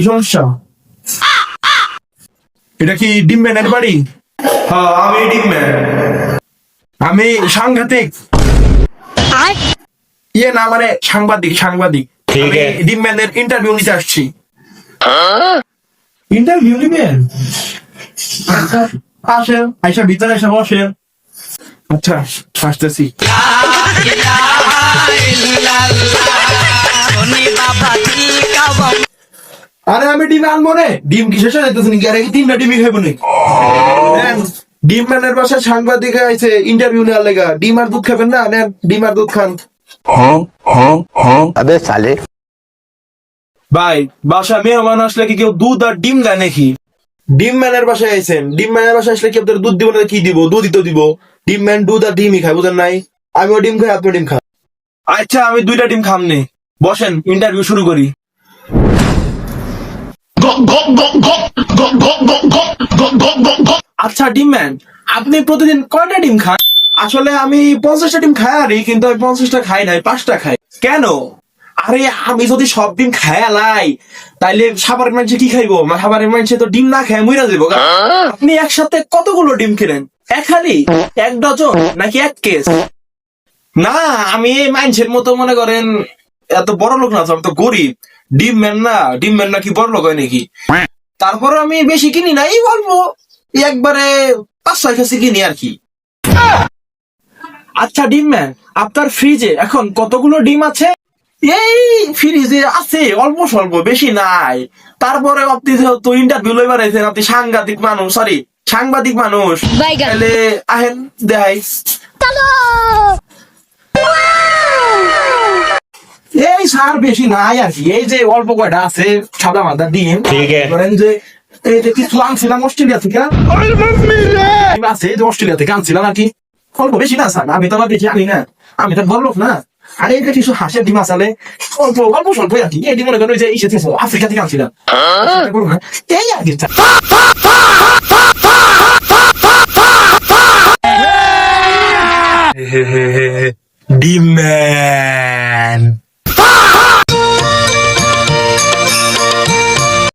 কি সমস্যা? এটা কি ডিম ম্যানের বাড়ি? হ্যাঁ, আমি ডিম ম্যান। আমি সাংঘাতিক না মানে সাংবাদিক সাংবাদিক। ঠিক আছে। ডিম ম্যানের ইন্টারভিউ নিতে আসছি। ইন্টারভিউ নিবেন? আসেন, আইসা ভিতরে এসে বসেন। আচ্ছা, আসতেছি। আরে আমি ডিম আনবো রে। ডিম কি শেষ হয়ে যেতেছে নাকি? আরে কি 3টা ডিমই খাইবো নাকি? নেন, ডিম ম্যানের বাসায় সাংবাদিক আইছে ইন্টারভিউ নেওয়ার লেগা। ডিম আর দুধ খাবেন না? নেন, ডিম আর দুধ খান। अबे साले। ভাই, বাসায় মেহমান আসলে কি কেউ দুধ আর ডিম দেয় নাকি? ডিম ম্যানের বাসায় আইছেন, ডিম ম্যানের বাসায় আসলে কি আপনার দুধ দিব না? কি দিব? দুধই তো দিব। ডিম ম্যান দুধ আর ডিমই খায়, বুঝেন নাই? আমিও ডিম খাই, আপনিও ডিম খান। আচ্ছা, আমি 2টা ডিম খামনে। বসেন, ইন্টারভিউ শুরু করি। আচ্ছা ডিম ম্যান, আপনি প্রতিদিন কয়টা ডিম খান? আসলে আমি 50টা ডিম খাই আরই, কিন্তু আমি 50টা খাই নাই, 5টা খাই। কেন? আরে আমি যদি সব ডিম খাই আলাই, তাইলে সাভারের মানুষ কি খাইবো? সাভারের মানুষ তো ডিম না খায় মইরা যাবো। আপনি একসাথে কতগুলো ডিম কিনেন? এক হালি, 1 ডজন নাকি 1 কেস? না, আমি এই মানুষের মতো মনে করেন এত বড় লোক না তো, আমি তো গরিব। ডিম ম্যান না, ডিম ম্যান নাকি বড় লোক হয় নাকি? তারপর আমি বেশি কিনি না, এই অল্প একবারে 5-6 কেজি কিনি আর কি। আচ্ছা ডিম ম্যান, আপনার ফ্রিজে এখন কতগুলো ডিম আছে? এই ফ্রিজে আছে অল্প স্বল্প, বেশি নাই। তারপরে আপনি যেহেতু ইন্টারভিউ লইবার আইছেন, আপনি সাংঘাতিক মানুষ, সরি সাংবাদিক মানুষ, তাহলে আহেন দেখাই। এই সার বেশি নাই আর কি, এই যে অল্প কয়টা আছে সাদা মাদা ডিম। ঠিক আছে। ধরেন যে এই যে কিছু আনছিলাম অস্ট্রেলিয়া থেকে, আছে যে অস্ট্রেলিয়া থেকে আনছিলাম আর কি। অল্প বেশি না স্যার, আমি তো আবার বেশি আনি না, আমি তো বড় লোক না। আর এই যে কিছু হাঁসের ডিম আসালে অল্প অল্প স্বল্প আর কি। এই ডিম মনে করেন যে ইসে থেকে আফ্রিকা থেকে আনছিলাম, এই আর কি। ডিম